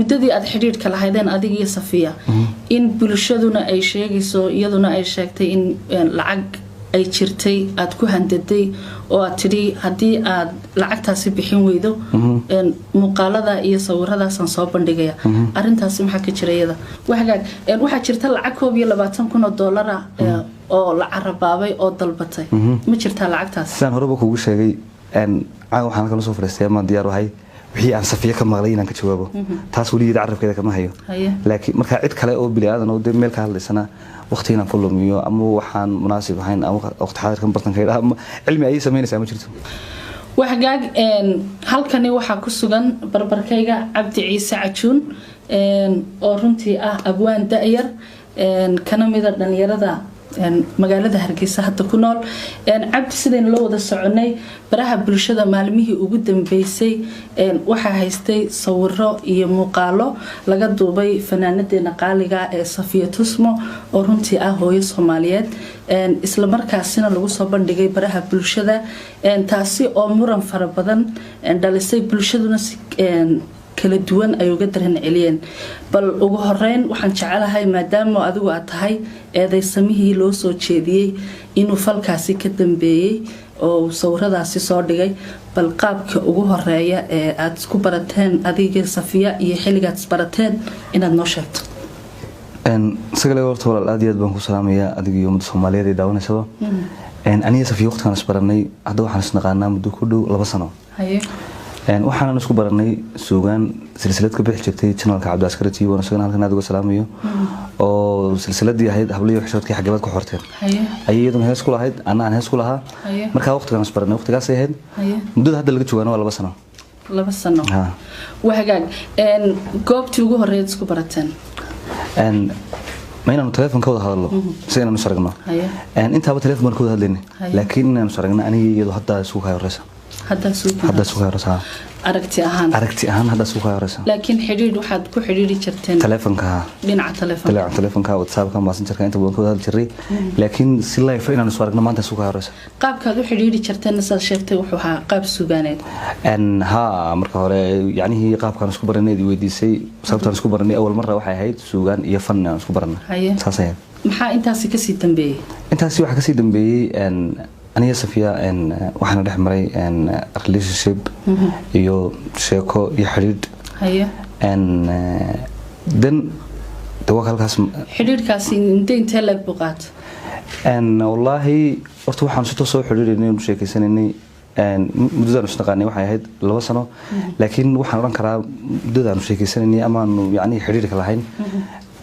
muddadii aad xiriirka lahaydeen adiga iyo Safiya in bulshaduna ay sheegayso iyaduna ay sheegtay in lacag ay jirtay aad ku handaday oo aad tiri hadii aad lacagtaasi bixin weydo muuqaalada iyo sawiradaas aan soo bandhigaya arintaasi maxaa ka jirayada waxa jirta lacag $22,000 oo la carabaabay oo dalbatay ma jirta lacagtaas saan horeba kuugu sheegay waxaan kala soo fariistay ma diyaar wahay wixii aan Safiya ka maqlay inaan ka jawaabo taas waligeed carabkeeda kama hayo laakiin marka cid kale oo bilaadan oo meel ka hadlaysana waqtiina ku lumiyo ama waxaan munaasib ahayn ama waqti xaadirkan bartankeeda ama cilmi ay sameynaysaa ma jirto waxgaag halkani waxa ku sugan barbarkayga Cabdi Ciise Cajuun oo runtii ah abwaan da'yar kana mid ah dhalinyarada magaalada Hargeysa hadda ku nool Cabdi sideen loo wada soconay baraha bulshada maalmihii ugu dambeysay waxa haystay sawiro iyo muuqaalo laga duubay fanaanadeena qaaliga ee Safiya Tusmo oo runtii ah hooyo Soomaaliyeed isla markaasina lagu soo bandhigay baraha bulshada taasi oo muran fara badan dhalisay bulshaduna kala duwan ay uga daran celiyeen bal ugu horeyn waxaan jecelahay maadaama adigu aad tahay eedaysamihii loo soo jeediyay inuu falkaasi ka dambeeyay oo sawiradaasi soo dhigay bal qaabka ugu horeeya ee aad isku barateen adiga Safiya iyo xilligaad isbarateen inaad noo sheegto sagale horta walaal aad iyo aad baan ku salaamayaa adiga iyo ummadda Soomaaliyeed ee daawanaysa aniga Safiya waqtigan isbaranay hadda waxaan isnaqaanaa muddo ku dhow 2 sano waxaan isku baranay suugaan silsilad ka bixi jirtay channelka Cabdi Askari TV oo isagana halkan aad uga salaamayo oo silsiladii ahayd hablayo xishoodkii xageebad ku xorteen ayaduna hees ku lahayd anaan hees ku lahaa marka waqtigan isbaranay waqtigaas ay ahayd muddada hadda laga joogaano waa 2 sano 2 sano wahagaag goobtii ugu horeeyay isku barateen ما إنه تلفون كود هذا الله سينا نسرقنا أنت أبغى تلفون كود هذا لين لكن نسرقنا أنا يدو حتى سوق هاي الرسا حتى سوق هاي الرسا أركتي أهان هذا سوق هاي الرسا لكن حرير واحد كل حريري شرتين تلفون كها بين على تلفون كها واتساب كم ماسنجر كأنت بقول كود هذا الشري لكن سلا يفعلنا نسرقنا ما أنت سوق هاي الرسا قاب كذا حريري شرتين نسال شرتي وحها قاب سوقانات أن ها مركها يعني هي قاب كان سكوبر النادي ودي سي صارت سكوبر النادي أول مرة واحد هيد سوقان يفن سكوبرنا صحيح maxaa intaasi ka sii dambeeyay intaasi waxa ka sii dambeeyay aniga Safiya waxaan dhex maray relationship iyo sheeko iyo xiriir dan tawakkalkaas xiriirkaasi intee lag buqaat wallahi horta waxaan soo xiriirinay oo sheekaysanay muddada naqaanay waxay ahayd 2 sano laakiin waxaan oran karaa muddada sheekaysanay ama yani xiriirka lahayn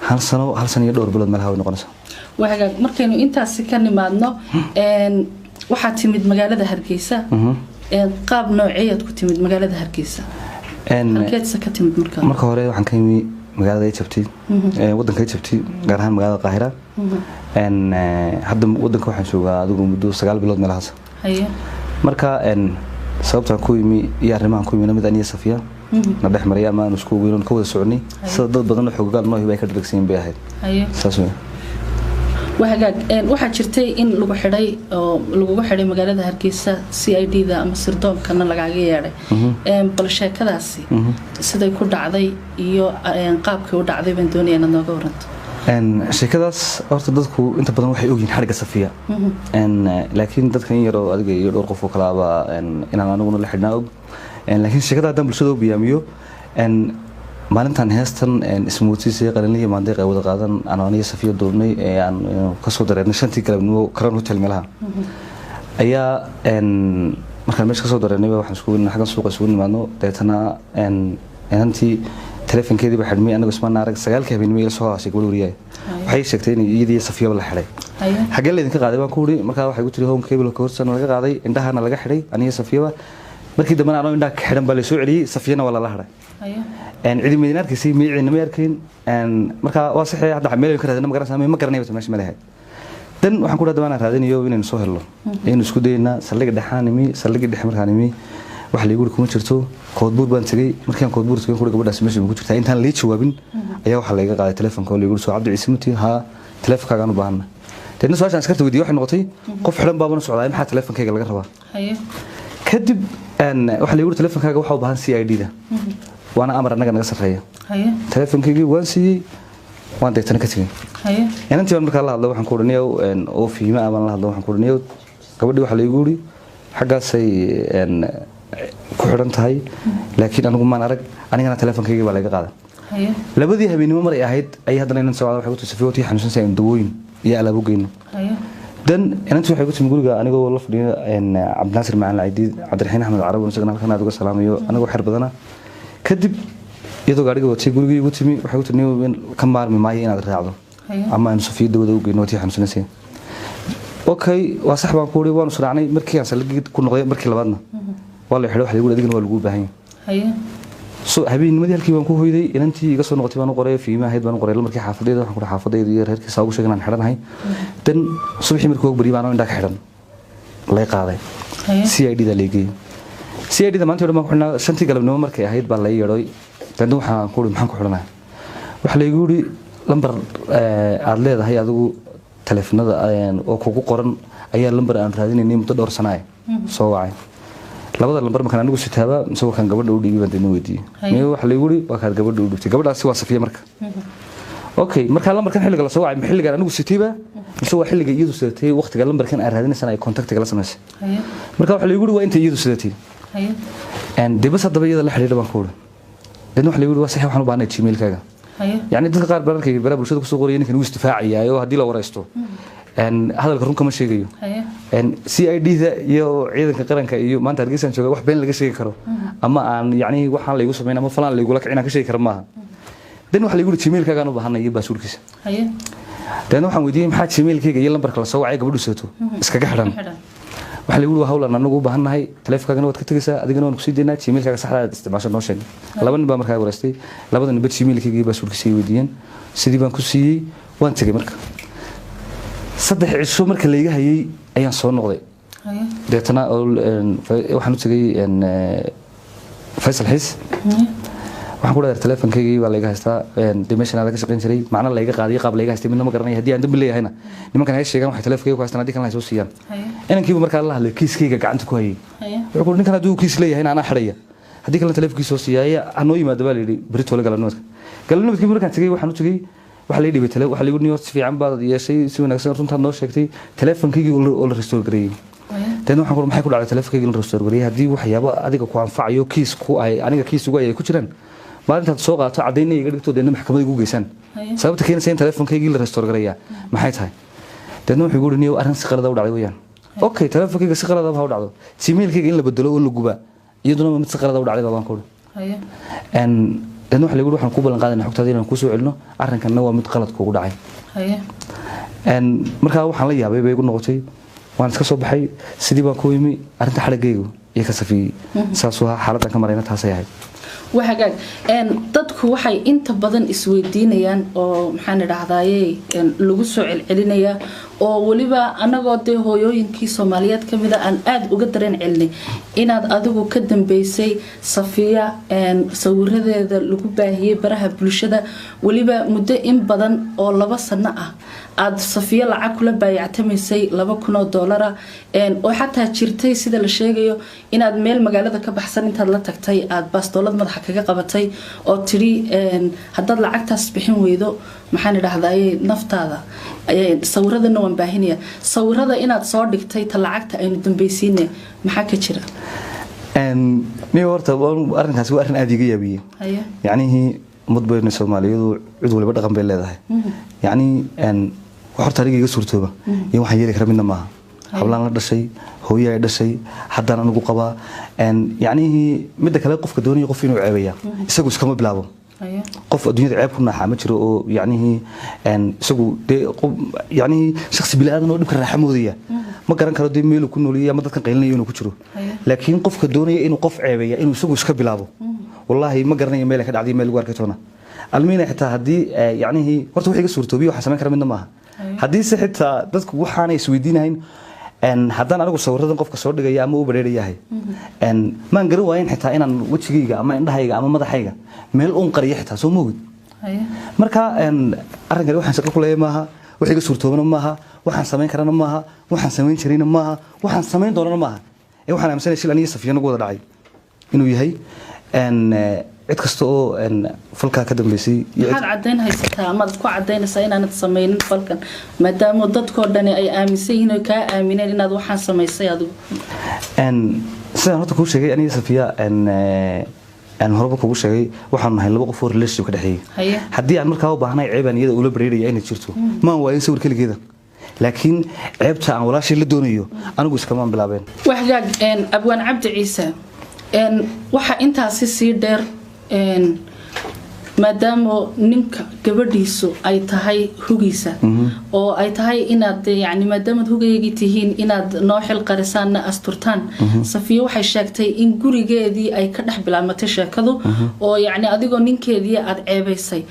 hal sano iyo dhowr bilood meel hawo noqonaysa waxa markaynu intaasi ka nimaadno waxa timid magaalada Hargeysa qaab nooceed ku timid magaalada Hargeysa halkeedsa ka timid marka hore waxaan ka yimi magaalada Egypt wadanka Egypt gaar ahaan magaalada Qaahira hadda wadanka waxaan joogaa adigu muddo 9 bilood meelahaas marka sababta ku yimi iyo arrimahan ku yimi mid aniga Safiya na dhex maray ama isku weyn ka wada soconay sida dad badan oo xooggan noo hibay ka dhigsan bay ahayd saasoo waxa jirtay in lagu xidhay oo lagu xidhay magaalada Hargeysa CID-da ama sirdoonka lagaga yeeray bal sheekadaasi siday ku dhacday iyo qaabkii u dhacday baan doonayaa inaad nooga waranto sheekadaas horta dadku inta badan waxay ogyihiin xariga Safiya laakiin dadka in yar oo adiga iyo dhowr qof oo kala aba inaan anaguna la xidhnaa og laakiin sheekada hadda bulshada u biyaamiyo maalintan heestan ismuutiisay qalinlihii maandeeq ay wada qaadan aniga Safiya doonay aan ka soo dareernay 5 galabnimo karan hotel meelaha ayaa markaan meesha ka soo dareernay waxaan isku weynaa xagan suuqa isugu nimaadno deetana inantii telefonkeedii baa xidhmay anagu isma naarag 9 habeenimo ila soo haashay gabadh wariyay waxay sheegtay in iyadii Safiya la xidhay xagee la idinka qaaday baan ku wuri markaa waxay ku tiri home cable ka horsan laga qaaday indhahana laga xidhay aniga Safiya markii dambe aan indhaha ka xidhan baa la soo celiyay Safiyana waa la xidhay cidi madiinaarkiisii miicina ma arkin marka waa saxay hadda meel ka raadina ma garanay meesha malahay dan waxaan ku dhaadabaan raadinayo inaan soo helo in isku dayna saldhiga dhaxaanimi saldhiga dhex markaanimi wax la igu kuma jirto koodbuur baan tagay markaan koodbuur tagay ku gabadhaas meesha ku jirtaa intaan la jawaabin ayaa waxa la iga qaaday telefoonka oo la igu soo Cabdi Ciise muti ha telefoonka aan u baahna dadna soo aan iskarta weydiiyay waxay noqotay qof xiran baabana socdaa maxaa telefoonkayga laga rabaa kadib waxa la igu telefoonkaga waxa u baahan CID-da وانا امر انغا naga sareeyo haye telefonkaygi waan siiyay waan deetana ka tagay haye inantii markaa la hadlo waxaan ku oranayo oo fiima ama la hadlo waxaan ku oranayo gabadhii waxa la igu yiri xagaasay ku xiran tahay laakiin anigu maan arag anigana telefonkaygi baa laga qaaday haye labadii habeenimo mar ay ahayd ay haddana inaan soo waxay ku tusay fiyooti xanuunsan say dawooyin iyo alaabo geeyno haye dan inantii waxay ku timi guriga anigoo la fadhiyo Cabdinaasir Macalin Ciidid Cabdiraxiin Axmed Carab oo isagana halkan aad uga salaamayo anigoo xir badana kadib iyadoo gaariga watay gurigii ugu timi waxay ku timi ka maarmi maayo inaad raacdo ama aan Sofiyada dawada u geeyno tii xanuunsanaysa okay waa sax baan ku waan usraacnay markii aan salgid ku noqday markii labaadna waa la xidho wax lagu adigna waa lagu baahan yahay soo habeennimadii halkii waan ku hoyday inantii iga soo noqotay baan u qoray fiimaha ahayd baan u qoray markii xaafadeeda waxaan ku xaafadeeda iyo reerkiisa ugu sheegnaan xidhanahay dan subaxii markii ugu bari baan indha ka xidhan lay qaaday CID da leegay CID da maanta waxaan ku xidhnaa shantii galabnimo markay ahayd baa la yeeray dan waxaan ku maxaan ku xidhanaa waxa la igu yiri lambar aad leedahay adigu telefoonada oo kugu qoran ayaa lambar aan raadinayay muddo dhowr sano ah soo wacay labada lambar markaan anigu sitaaba soo kan gabadha u dhigay baan weydiiyay waxa la igu yiri waa ka gabadha u dhigtay gabadhaasi waa Safiya marka okay marka lambarkan xilliga la soo wacay xilliga anigu sitiiba soo xilliga iyadu sidatay waqtiga lambarkan aan raadinaysan ay contactiga la sameysay marka waxa la igu yiri waa inta iyadu sidatay dibas hadaba iyada la xiriir baan ku yiri dan waxa la igu yiri waa sax waxaan u baahnay gmail-kaaga يعني dadka qaar bararkay baraha bulshada ku soo qorayeen inuu istifaaciyayo hadii la wareysto hadalka run kama sheegayo CID da iyo ciidanka qaranka iyo maanta hargeysan jooga wax been laga sheegi karo ama aan yani waxaan la igu sameeyay ama falan la igu la kicina ka sheegi karo maaha dan waxa la igu gmail-kaaga aan u baahanay baasuurkiisa dan waxaan weydiiyay maxaa gmail-kaaga iyo lambarka la soo wacay gabadhu seeto iskaga xidhan waxa la igu hawlan anagu u baahannahay telefonkaaga waad ka tagaysaa adigana waan ku sii deynaa gmail-kaaga saxda ah isticmaasho noo sheeg laba nin baa markaa wareystay labada nin gmail-kaaga baasuurkiisa weydiiyeen sidii baan ku siiyay waan tagay marka saddex cisho marka la iga hayay ayaan soo noqday deetana waxaan u tagay Faisal Xiis waxaan ku dhaar telefonkayga baa la iga haystaa dimension laga shaqeyn jiray macna la iga qaadiyo qaab la iga haystay midna ma garanay hadii aan dambi leeyahayna nimankan ay sheegan waxay telefonkayga ku haystaan hadii kan la soo siiyaan inankiiba marka la hadlay kiiskayga gacanta ku hayay wuxuu ninkan haduu kiis leeyahay ana xiraya hadii kan telefonkiisa soo siiyay anoo yimaado baa la yiri berito la galanoodkii markaan tagay waxaan u tagay waxa la dhibay waxa la igu niyo si fiican baad yeeshay si wanaagsan runta noo sheegtay telefonkayga oo la restore gareeyay tan waxaan ku maxay ku dhacday telefonkayga la restore gareeyay hadii waxyaabo adiga ku anfacayo kiis ku ay aniga kiis ugu ay ku jiraan maalinta soo qaato cadeyn ay iga dhigto deena maxkamadda ugu geysan sababta keenaysa in telefonkayga la restore gareeyaa maxay tahay deena wuxuu igu niyo arrin si qalad ah u dhacday weeyaan okay telefonkayga si qalad ah u dhacdo gmail-kayga in la bedelo oo la guba iyaduna mid si qalad ah u dhacday baan ku dan waxa la igu waxaan ku balan qaadanay xogtaada inaan ku soo celino arrinkan waa mid qalad kugu dhacay marka waxaan la yaabay bay igu noqotay waan iska soo baxay sidii baan ku yimi arrinta xalagaygu iyo ka safiyay saas waa xaaladdan ka marayna taasay ahayd وحاجات dadku waxay inta badan isweydiinayaan oo maxaan idhaahdaaye lagu soo celinaya oo waliba anagoo de hooyooyinkii Soomaaliyeed kamid ah aan aad uga dareen celinay inaad adigu ka dambeysay Safiya sawiradeeda lagu baahiyay baraha bulshada waliba muddo in badan oo 2 sano ah aad Safiya lacag kula baayactamaysay $2,000 oo xataa jirtay sida la sheegayo inaad meel magaalada ka baxsan intaad la tagtay aad baastoolad madaxa kaga qabatay oo tiri haddaad lacagtaas bixin weydo maxaan idhaahdaaye naftaada sawiradana waan baahinaya sawirada inaad soo dhigtay ta lacagta aynu dambaysiinay maxaa ka jira ni horta arrinkaas waa arrin aad iga yaabiyay yani mudbayna Soomaaliyeedu cid waliba dhaqan bay leedahay yani horta ariga iga suurtooba iyo waxaan yeeli karaa midna maaha hablaan la dhashay hooyo ay dhashay haddana anigu qabaa yani midda kale qofka doonaya qof inuu ceebeeyaa isagu iskama bilaabo qof adduunyada ceeb ku naaxa ma jiro oo yani isagu yani shakhsi bilaadan oo dhibka raaxa moodaya ma garan karo de meel ku nooliyay ama dadkan qaylinaya inuu ku jiro laakiin qofka doonaya inuu qof ceebeeya inuu isagu iska bilaabo wallahi ma garanayo meel ka dhacday meel warka toona almiina xitaa hadii yani horta wixii iga suurtoobiyo waxa sameyn kara midna maaha hadii si xitaa dadku waxaan ay isweydiinayn haddaan anigu sawiradan qofka soo dhigaya ama u bareerayahay maan garan waayin xitaa inaan wajigayga ama indhahayga ama madaxayga meel uun qariyo xitaa soo moogid marka arrinkan waxaan shaqo ku leeyahay maaha wixii iga suurtoobana maaha waxaan sameyn karana maaha waxaan sameyn jirayna maaha waxaan sameyn doonana maaha waxaan aaminsanay shil aniga Safiya nagu wada dhacay inuu yahay cid kasta oo falka ka dambeysay maxaad cadeyn haysataa ama ku cadeynaysaa inaanad sameeynin falkan maadaama dadkoo dhan ay aaminsan yihiin oo ka aamineen inaad waxaan sameysay adigu sidaan horta kuu sheegay aniga Safiya horba kugu sheegay waxaan nahay laba qof oo relationship ka dhaxeeyay haddii aan markaa u baahnahay ceeb aan iyada ula bareeraya inay jirto ma waayin sawir kaligeeda laakiin ceebta aan walaashay la doonayo anigu iskama bilaabeen waxgaag abwaan Cabdi Ciise waxa intaasi sii dheer maadaama ninka gabadhiisu ay tahay hugiisa oo ay tahay inaad yani maadaama hugaygi tihiin inaad noo xil qarisaan asturtaan Safiya waxay sheegtay in gurigeedii ay ka dhax bilaamatay sheekadu oo yani adigoo ninkeedii aad ceebaysay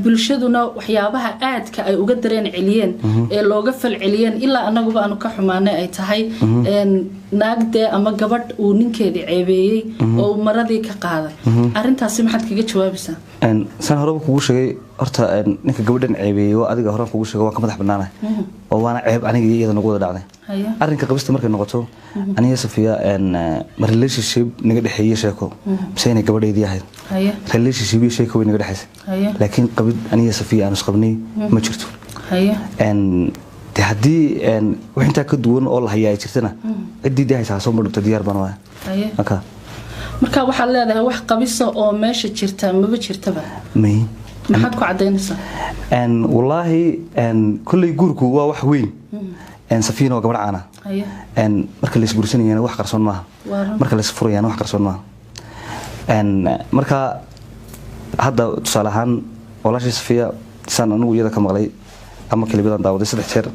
bulshaduna waxyaabaha aadka ay uga dareen celiyeen ee looga fal celiyeen ilaa anaguba aanu ka xumaanay ay tahay naagde ama gabadh uu ninkeedii ceebeeyay oo maradii ka qaaday arintaasi maxaad kaga jawaabaysaa san horaba kugu sheegay horta ninka gabadhan ceebeeyay waa adiga horan kugu sheegay waa ka madax banaanahay oo waana ceeb aniga iyada nagu wada dhacday arrinka qabista markay noqoto aniga Safiya ma relationship naga dhaxeeyay sheeko bisayna gabadheedii ahayd relationship iyo sheeko way naga dhaxaysay laakiin qabid aniga Safiya aan isqabnay ma jirto haddii wax intaa ka duwan oo la hayaa jirtana ciddii haysaa soo madhubta diyaar baan waa marka waxaad leedahay wax qabiso oo meesha jirta maba jirtaba maxaad ku cadeynaysaa wallaahi kulley guurku waa wax weyn Safiina waa gabadh caana marka la isguursanayana wax qarsoon maaha marka la isfurayana wax qarsoon maaha marka hadda tusaale ahaan walaashii Safiya saan anigu iyada ka maqlay ama kalibadan daawaday 3 jeer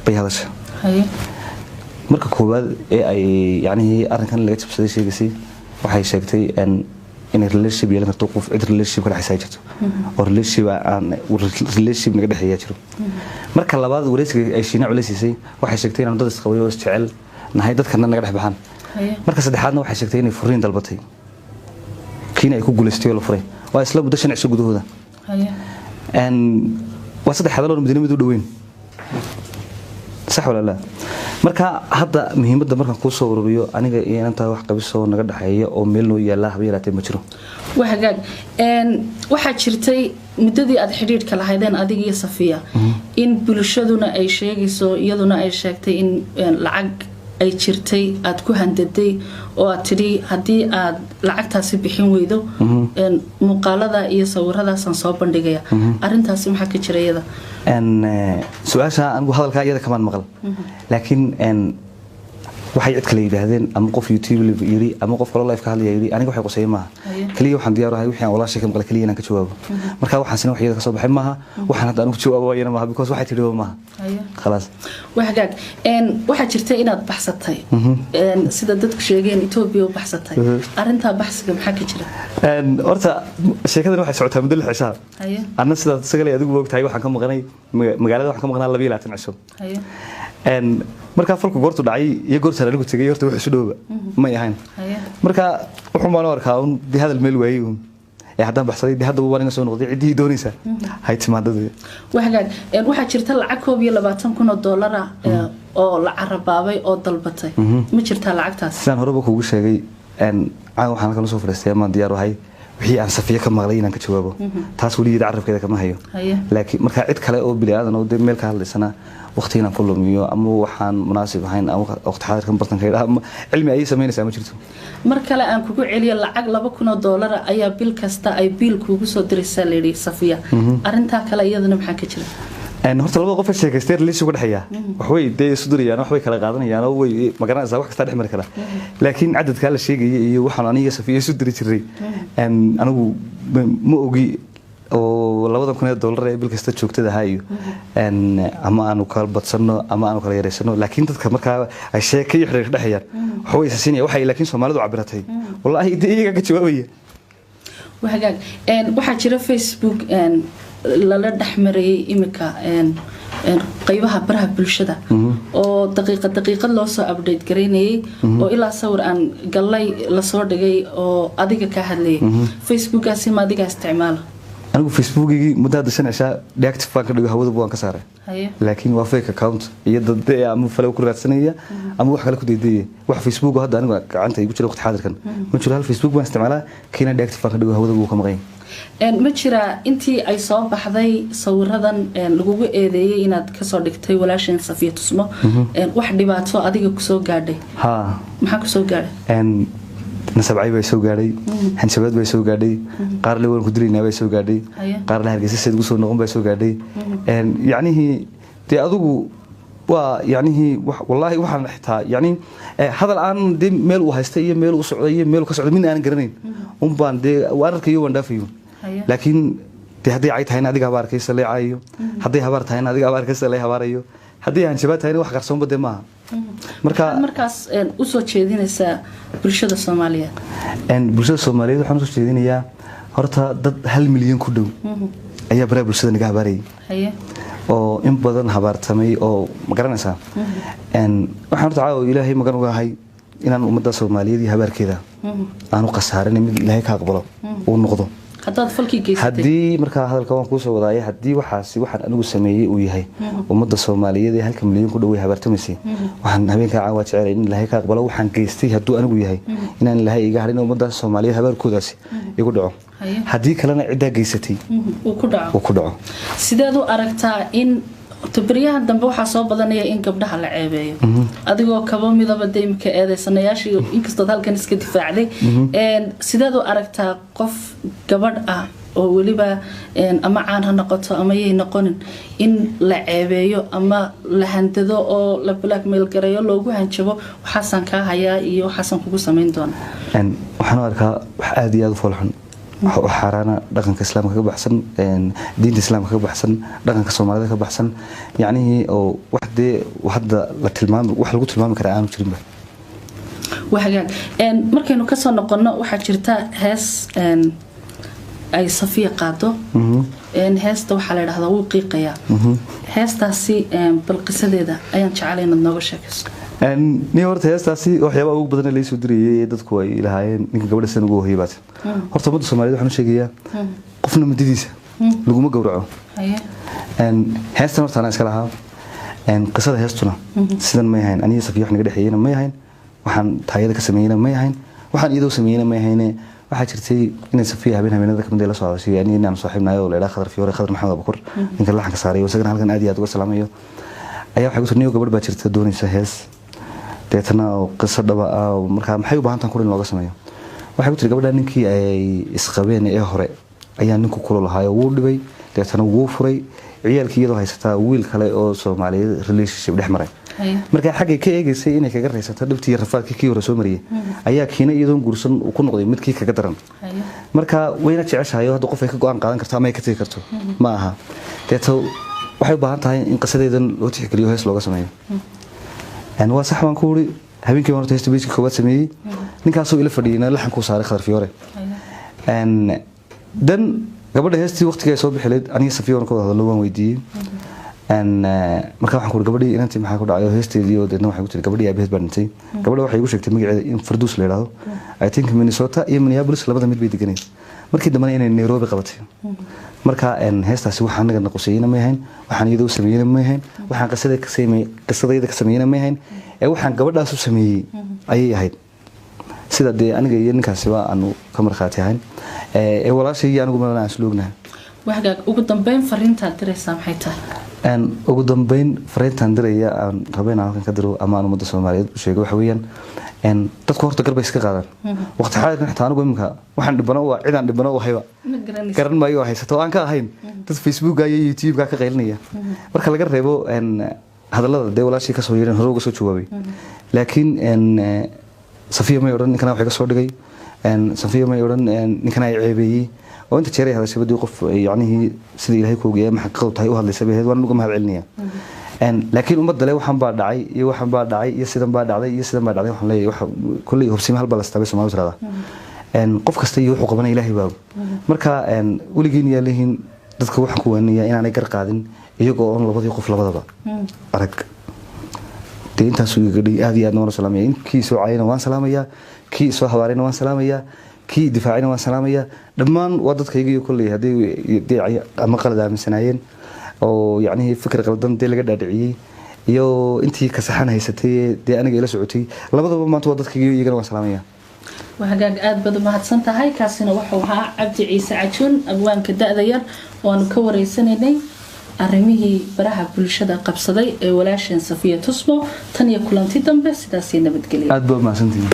bay hadashay marka koowaad ee ay yani arrinkan laga jabsaday sheegaysay waxay sheegtay in relationship yeelan karto qof cid relationship ka dhaxaysa jirto oo relationship naga dhaxeeya jiro marka labaad wareysiga ay shiina culeysay waxay sheegtay in dad isqabay oo isjecel nahay dadkana naga dhax baxaan marka saddexaadna waxay sheegtay inay furiin dalbatay kiina ay ku guuleystay oo la furay waa isla muddo 5 cisho gudahooda waa saddex hadaloo madiinada u dhaweyn sax wala la marka hadda muhiimadda markaan ku soo ururiyo aniga iyo inta wax qabiso naga dhaxeeyo oo meel noo yaala habeelaatay ma jiro waxagaag waxa jirtay muddadii aad xiriirka lahaydeen adiga iyo Safiya in bulshaduna ay sheegayso iyaduna ay sheegtay in lacag ay jirtay aad ku handaday oo aad tiri hadii aad lacagtaasi bixin weydo muuqaalada iyo sawiradaas aan soo bandhigaya arintaasi maxaa ka jirayada su'aasha anigu hadalka iyada kamaan maqal laakiin waxay cid kale yiraahdeen ama qof YouTube yiri ama qof kale live ka hadlaya yiri aniga waxay qosay maaha kaliya waxaan diyaar u ahay wixii aan walaashay ka maqal kaliya inaan ka jawaabo marka waxaan sinay waxyada ka soo baxay maaha waxaan hadda anigu jawaabo ayana maaha because waxay tiri maaha خلاص waxagaag waxa jirta inaad baxsatay sida dadku sheegeen Ethiopia u baxsatay arinta baxsiga maxaa ka jira horta sheekadan waxay socotaa muddo 6 cisho anna sida sagalay adigu wogtahay waxaan ka maqnay magaalada waxaan ka maqnaa 22 cisho marka falku goortu dhacay iyo goorta anigu tagay horta wax isu dhooba ma yahayn marka wuxuu ma arkaa in hadal meel waayay haddaan baxsaday hadda waan ina soo noqday cidii doonaysa hay timaadada waxagaag waxa jirta lacag $22,000 oo la carabaabay oo dalbatay ma jirta lacagtaas saan horeba kuugu sheegay waxaan kala soo fariistay ama diyaar wahay wixii aan Safiya ka maqlay inaan ka jawaabo taas waligeed carabkeeda kama hayo laakiin marka cid kale oo bilaadan oo meel ka hadlaysana waqtiina ku lumiyo ama waxaan munaasib ahayn ama waqti xaadirkan bartankeeda ama cilmi ay sameynaysaa ma jirto mar kale aan kugu celiyo lacag $2,000 ayaa bil kasta ay biil kugu soo diraysaa leeyahay Safiya arinta kale iyadana maxaa ka jira horta laba qof sheekaystay relationship ka dhaxeeya wax way day isu dirayaan wax way kala qaadanayaan oo way magaranaysaa wax kasta dhex mari kara laakiin cadadka la sheegay iyo waxaan aniga Safiya isu diri jiray anigu ma ogi oo $2,000 ee bil kasta joogtada hayo ama aanu kala badsano ama aanu kala yareysano laakiin dadka marka ay sheekay xiriir dhaxayaan wax way sasinaya waxay laakiin Soomaalidu cabiratay wallahi iyaga ka jawaabaya waxagaag waxa jira Facebook lala dhaxmaray imika qaybaha baraha bulshada oo daqiiqad loo soo update gareynayay oo ilaa sawir aan galay la soo dhigay oo adiga ka hadlayay Facebookaasi ma adiga isticmaala anigu facebookigi muddo 5 cisha deactive baan ka dhigay hawada baan ka saaray laakiin waa fake account iyo dad ama falo ku raadsanaya ama wax kale ku deedeeyay wax facebook hadda anigu gacanta igu jira waqti xaadirkan ma jiro hal facebook baan isticmaalaa kiina deactive baan ka dhigay hawada buu ka maqan ma jira intii ay soo baxday sawiradan lagugu eedeeyay inaad ka soo dhigtay walaashin Safiya Tusmo wax dhibaato adiga ku soo gaadhay maxaa ku soo gaadhay nasabcay bay soo gaadhay hanjabaad bay soo gaadhay qaar la waan ku dilaynaa bay soo gaadhay qaar la hargeysa sidii soo noqon bay soo gaadhay yacni tii adigu waa yacni wallahi waxaan xitaa yacni hadal aan de meel u haystay iyo meel u socday iyo meel ka socday min aan garanayn baan de wararkayo waan dhaafayo laakiin de haddii ay tahay adiga habaar kaysa leecayo haddii habaar tahay adiga habaar kaysa leey habaarayo haddii aan jabaad tahay wax qarsoon bade maaha markaas u soo jeedinaysa bulshada Soomaaliyeed bulshada Soomaaliyeed waxaan soo jeedinayaa horta dad 1 milyan ku dhow ayaa baraha bulshada naga habaarayay oo in badan habaartamay oo ma garanaysaa waxaan horta ilaahay magan ugahay inaan ummadda Soomaaliyeed iyo habaarkeeda aanu qasaarin mid ilaahay ka aqbalo oo noqdo hadaad falkii geysatay hadii marka hadalka waan ku soo wadaayay hadii waxaan anigu sameeyay uu yahay ummadda Soomaaliyeed ee 1 milyan ku dhaway habaartamaysay waxaan habeenka caawa jecel in ilaahay ka aqbalo waxaan geystay haduu anigu yahay inaan ilaahay iga harin ummadda Soomaaliyeed habaarkoodaasi igu dhaco hadii kalena cid geysatay uu ku dhaco sideed u aragtaa in tabriyahan dambe waxa soo badanaya in gabdhaha la ceebeeyo adigoo kaba midaba deemka eedeysanayaashii inkastoo halkan iska difaacday sideed u aragtaa qof gabadh ah oo waliba ama caan ha noqoto ama yey noqonin in la ceebeeyo ama la handado oo la blackmail gareeyo loogu hanjabo waxaan ka hayaa iyo waxaan kugu sameyn doonaa waxaan arkaa wax aad iyo aad u foolxun وحرانا دقن كإسلام كبحسن دين الإسلام كبحسن دقن كصومالي كبحسن يعني أو وحدة لتلمام واحد لقول تلمام كرعان وتريم به وحاجات مركينو كسر نقلنا واحد شرتا هاس أي صفية قاطو هاس تو حلا هذا وقيقيا هاس تاسي بالقصة ده أيام شعلين النوع شكس ni horta heestaasi waxyaabo ugu badan la soo diriyay dadku ay ilaahayeen ninka gabadha san ugu hoybaad horta ummadda Soomaaliyeed waxaan sheegayaa qofna madidiisa laguma gowraco heestan horta aan iska lahaa qisada heestuna sidan ma yahayn aniga Safiya wax naga dhaxeeyna ma yahayn waxaan taayada ka sameeyna ma yahayn waxaan iyadoo sameeyna ma yahayn waxa jirtay in Safiya habeenada ka mid la soo hadashay yani inaan saaxiibnayo oo leeyahay Khadar Fiyoore Khadar Maxamed Abukur ninka la xanka saaray isagana halkan aad iyo aad uga salaamayo ayaa waxa ku soo gabadh baa jirta doonaysa hees deetana qisad dhaba marka maxay u baahan tahay in looga sameeyo waxa ku tiri gabadha ninkii ay isqabeen ee hore ayaa ninku kula lahaay wuu dhibay deetana wuu furay ciyaalkii iyadoo haysta wiil kale oo Soomaaliyeed relationship dhex maray marka xaqay ka eegaysay inay kaga reysato dhibtii rafaadkii kii hore soo mariyay ayaa kiina iyadoo guursan ku noqday midkii kaga daran marka wayna jeceshahay hadda qof ay ka go'aan qaadan karto ama ay ka tagi karto ma aha deeto waxay u baahan tahay in qisadeedan loo tixgeliyo hees looga sameeyo waa sax waan ku wuri habeenkii horta heesta beejka koowaad sameeyay ninkaasoo ila fadhiyay laxan ku saaray Khadar Fiyoore dan gabadha heestii waqtiga ay soo bixileed aniga Safiya waan ku hadalno waan weydiiyay marka waxaan ku gabadhii inantii maxaa ku dhacay heesteedii oo deedna waxay ku tiri gabadhii aabaheed baa dhintay gabadha waxay igu sheegtay magaceeda in Farduus la yiraahdo I think Minnesota iyo Minneapolis labada mid bay deganeed markii dambana inay Nairobi qabatay marka heestaasi waxaan naga naqusayna ma yahayn waxaan iyadoo sameeyna ma yahayn waxaan qisadayda ka sameeyna ma yahayn ee waxaan gabadhaas u sameeyay ayay ahayd sida de aniga iyo ninkaasi waa aanu ka marxaati ahayn ee walaashay anigu ma aan isloognahay waxaad ugu dambeyn fariinta diraysaa maxay tahay ugu dambeyn fariintan diraya aan rabeen halkan ka diro ama ummadda Soomaaliyeed u sheego waxa weeyaan dadku horta garba iska qaadan waqti xaaladdan xitaa anigu imka waxaan dhibano waa cidaan dhibano oo hayba garan maayo haysato aan ka ahayn dad Facebook iyo YouTube ka qaylinaya marka laga reebo hadallada de walaashii ka soo yeeran hore uga soo jawaabay laakiin Safiya ma oran ninkana waxa ka soo dhigay Safiya ma oran ninkana ay ceebeeyay oo inta jeeray hada shabadii qof yaani sida Ilaahay ku ogeeyay ma xaqo tahay u hadlaysa beed waan uga mahad celinaya laakiin ummadda le waxaan baa dhacay iyo sidan baa dhacday waxaan leeyahay wax kulli hubsima hal balastaabay Soomaalidu tirada qof kasta iyo wuxuu qabanay Ilaahay baa marka waligiin yaalihiin dadka waxaan ku weenayaa inaanay gar qaadin iyagoo on labadii qof labadaba arag deyntaas uu gadhay aad iyo aad noo salaamay inkii soo caayina waan salaamayaa kii soo hawaarina waan salaamayaa kii difaacina waan salaamaya dhammaan waa dadkayga kulay hadii ama qalad aaminsanayeen oo yacni fikir qaldan laga dhaadhiciyay iyo intii ka saxan haysatay aniga ila socotay labadaba maanta waa dadkayga iyagana waan salaamaya وهاجاج أدب ما هتصنت هاي كاسنا وحوها عبد عيسى عجون أبوان كدأ ذير ونكور سنة أرميه براها كل شدة قبصدي ولاش صفية تصبو تانية كلانتي دم بس دا سينا بتقلي أدب ما سنتين